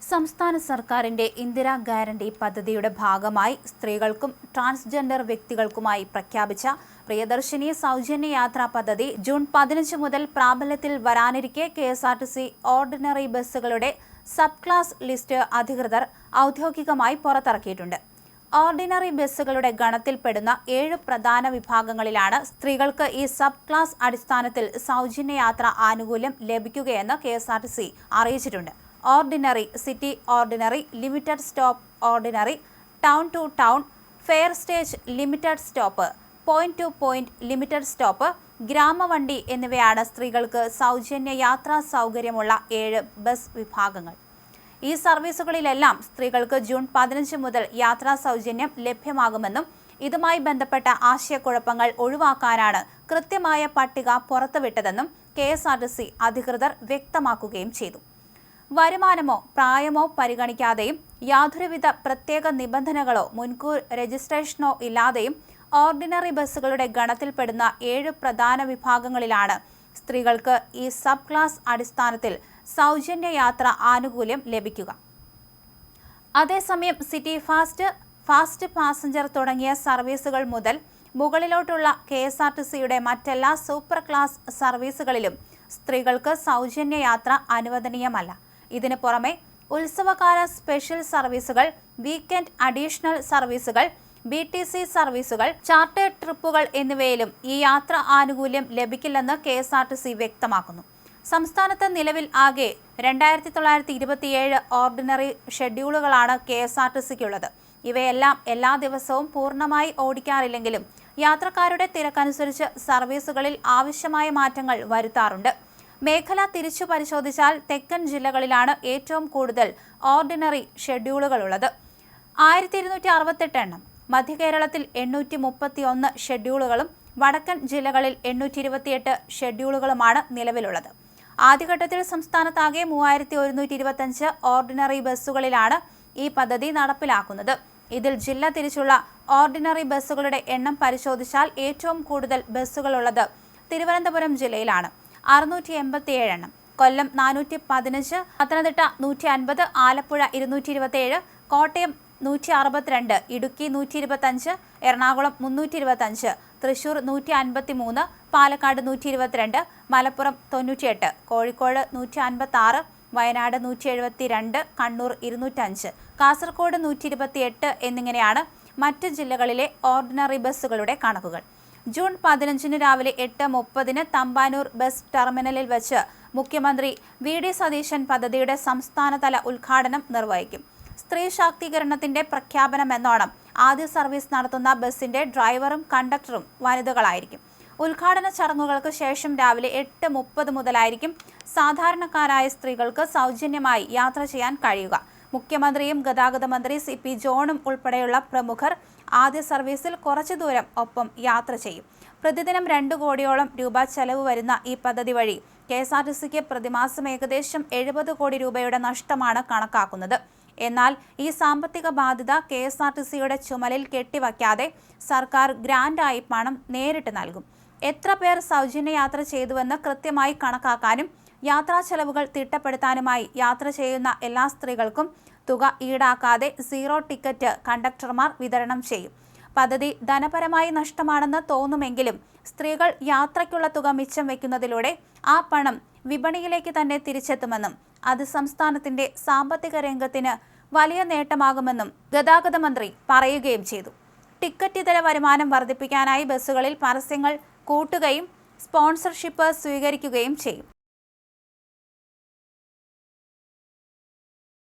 സംസ്ഥാന സർക്കാരിന്റെ ഇന്ദിരാ ഗ്യാരണ്ടി പദ്ധതിയുടെ ഭാഗമായി സ്ത്രീകൾക്കും ട്രാൻസ്ജെൻഡർ വ്യക്തികൾക്കുമായി പ്രഖ്യാപിച്ച പ്രിയദർശിനി സൗജന്യ യാത്രാ പദ്ധതി ജൂൺ 15 മുതൽ പ്രാബല്യത്തിൽ വരാനിരിക്കെ കെഎസ്ആർടിസി ഓർഡിനറി ബസ്സുകളുടെ സബ് ക്ലാസ് ലിസ്റ്റ് അധികൃതർ ഔദ്യോഗികമായി പുറത്തിറക്കിയിട്ടുണ്ട്. ഓർഡിനറി ബസ്സുകളുടെ ഗണത്തിൽപ്പെടുന്ന 7 പ്രധാന വിഭാഗങ്ങളിലാണ് സ്ത്രീകൾക്ക് ഈ സബ് ക്ലാസ് അടിസ്ഥാനത്തിൽ സൗജന്യ യാത്രാ ആനുകൂല്യം ലഭിക്കുകയെന്ന് കെഎസ്ആർടിസി അറിയിച്ചിട്ടുണ്ട്. Ordinary, city ordinary, limited stop ordinary, town to town, fare stage limited stop, point to point limited stop, ഗ്രാമവണ്ടി എന്നിവയാണ് സ്ത്രീകൾക്ക് സൗജന്യ യാത്രാ സൗകര്യമുള്ള 7 ബസ് വിഭാഗങ്ങൾ. ഈ സർവീസുകളിലെല്ലാം സ്ത്രീകൾക്ക് ജൂൺ 15 മുതൽ യാത്രാ സൗജന്യം ലഭ്യമാകുമെന്നും ഇതുമായി ബന്ധപ്പെട്ട ആശയക്കുഴപ്പങ്ങൾ ഒഴിവാക്കാനാണ് കൃത്യമായ പട്ടിക പുറത്തുവിട്ടതെന്നും കെഎസ്ആർടിസി അധികൃതർ വ്യക്തമാക്കുകയും ചെയ്തു. വരുമാനമോ പ്രായമോ പരിഗണിക്കാതെയും യാതൊരുവിധ പ്രത്യേക നിബന്ധനകളോ മുൻകൂർ രജിസ്ട്രേഷനോ ഇല്ലാതെയും ഓർഡിനറി ബസ്സുകളുടെ ഗണത്തിൽപ്പെടുന്ന 7 പ്രധാന വിഭാഗങ്ങളിലാണ് സ്ത്രീകൾക്ക് ഈ സബ് ക്ലാസ് അടിസ്ഥാനത്തിൽ സൗജന്യ യാത്രാ ആനുകൂല്യം ലഭിക്കുക. അതേസമയം സിറ്റി ഫാസ്റ്റ് പാസഞ്ചർ തുടങ്ങിയ സർവീസുകൾ മുതൽ മുകളിലോട്ടുള്ള കെഎസ്ആർടിസിയുടെ മറ്റെല്ലാ സൂപ്പർ ക്ലാസ് സർവീസുകളിലും സ്ത്രീകൾക്ക് സൗജന്യ യാത്ര അനുവദനീയമല്ല. ഇതിനു പുറമെ ഉത്സവകാല സ്പെഷ്യൽ സർവീസുകൾ, വീക്കെൻഡ് അഡീഷണൽ സർവീസുകൾ, BTC സർവീസുകൾ, ചാർട്ടേഡ് ട്രിപ്പുകൾ എന്നിവയിലും ഈ യാത്രാ ആനുകൂല്യം ലഭിക്കില്ലെന്ന് കെഎസ്ആർടിസി വ്യക്തമാക്കുന്നു. സംസ്ഥാനത്ത് നിലവിൽ ആകെ 2927 ഓർഡിനറി ഷെഡ്യൂളുകളാണ് കെഎസ്ആർടിസിക്കുള്ളത്. ഇവയെല്ലാം എല്ലാ ദിവസവും പൂർണ്ണമായി ഓടിക്കാറില്ലെങ്കിലും യാത്രക്കാരുടെ തിരക്കനുസരിച്ച് സർവീസുകളിൽ ആവശ്യമായ മാറ്റങ്ങൾ വരുത്താറുണ്ട്. മേഖല തിരിച്ചു പരിശോധിച്ചാൽ തെക്കൻ ജില്ലകളിലാണ് ഏറ്റവും കൂടുതൽ ഓർഡിനറി ഷെഡ്യൂളുകളുള്ളത്, 1268 എണ്ണം. മധ്യകേരളത്തിൽ 831 ഷെഡ്യൂളുകളും വടക്കൻ ജില്ലകളിൽ 828 ഷെഡ്യൂളുകളുമാണ് നിലവിലുള്ളത്. ആദ്യഘട്ടത്തിൽ സംസ്ഥാനത്താകെ 3125 ഓർഡിനറി ബസ്സുകളിലാണ് ഈ പദ്ധതി നടപ്പിലാക്കുന്നത്. ഇതിൽ ജില്ല തിരിച്ചുള്ള ഓർഡിനറി ബസ്സുകളുടെ എണ്ണം പരിശോധിച്ചാൽ ഏറ്റവും കൂടുതൽ ബസ്സുകളുള്ളത് തിരുവനന്തപുരം ജില്ലയിലാണ്, 687 എണ്ണം. കൊല്ലം 415, പത്തനംതിട്ട 150, ആലപ്പുഴ 227, കോട്ടയം 162, ഇടുക്കി 125, എറണാകുളം 325, തൃശൂർ 153, പാലക്കാട് 122, മലപ്പുറം 98, കോഴിക്കോട് 156, വയനാട് 172, കണ്ണൂർ 205, കാസർഗോഡ് 128 എന്നിങ്ങനെയാണ് മറ്റ് ജില്ലകളിലെ ഓർഡിനറി ബസ്സുകളുടെ കണക്കുകൾ. ജൂൺ 15 രാവിലെ 8:30 തമ്പാനൂർ ബസ് ടെർമിനലിൽ വെച്ച് മുഖ്യമന്ത്രി VD സതീശൻ പദ്ധതിയുടെ സംസ്ഥാനതല ഉദ്ഘാടനം നിർവഹിക്കും. സ്ത്രീ ശാക്തീകരണത്തിന്റെ പ്രഖ്യാപനമെന്നോണം ആദ്യ സർവീസ് നടത്തുന്ന ബസിന്റെ ഡ്രൈവറും കണ്ടക്ടറും വനിതകളായിരിക്കും. ഉദ്ഘാടന ചടങ്ങുകൾക്ക് ശേഷം രാവിലെ 8:30 മുതലായിരിക്കും സാധാരണക്കാരായ സ്ത്രീകൾക്ക് സൗജന്യമായി യാത്ര ചെയ്യാൻ കഴിയുക. മുഖ്യമന്ത്രിയും ഗതാഗത മന്ത്രി CP ജോണും ഉൾപ്പെടെയുള്ള പ്രമുഖർ ആദ്യ സർവീസിൽ കുറച്ചു ദൂരം ഒപ്പം യാത്ര ചെയ്യും. പ്രതിദിനം 2 കോടിയോളം രൂപ ചെലവ് വരുന്ന ഈ പദ്ധതി വഴി കെഎസ്ആർടിസിക്ക് പ്രതിമാസം ഏകദേശം 70 കോടി രൂപയുടെ നഷ്ടമാണ് കണക്കാക്കുന്നത്. എന്നാൽ ഈ സാമ്പത്തിക ബാധ്യത കെഎസ്ആർടിസിയുടെ ചുമലിൽ കെട്ടിവയ്ക്കാതെ സർക്കാർ ഗ്രാന്റായി പണം നേരിട്ട് നൽകും. എത്ര പേർ സൗജന്യ യാത്ര ചെയ്തുവെന്ന് കൃത്യമായി കണക്കാക്കാനും യാത്രാ ചെലവുകൾ തിട്ടപ്പെടുത്താനുമായി യാത്ര ചെയ്യുന്ന എല്ലാ സ്ത്രീകൾക്കും തുക ഈടാക്കാതെ 0 ടിക്കറ്റ് കണ്ടക്ടർമാർ വിതരണം ചെയ്യും. പദ്ധതി ധനപരമായി നഷ്ടമാണെന്ന് തോന്നുമെങ്കിലും സ്ത്രീകൾ യാത്രയ്ക്കുള്ള തുക മിച്ചം വയ്ക്കുന്നതിലൂടെ ആ പണം വിപണിയിലേക്ക് തന്നെ തിരിച്ചെത്തുമെന്നും അത് സംസ്ഥാനത്തിന്റെ സാമ്പത്തിക രംഗത്തിന് വലിയ നേട്ടമാകുമെന്നും ഗതാഗത മന്ത്രി പറയുകയും ചെയ്തു. ടിക്കറ്റ് ഇതര വരുമാനം വർദ്ധിപ്പിക്കാനായി ബസ്സുകളിൽ പരസ്യങ്ങൾ കൂട്ടുകയും സ്പോൺസർഷിപ്പ് സ്വീകരിക്കുകയും ചെയ്യും.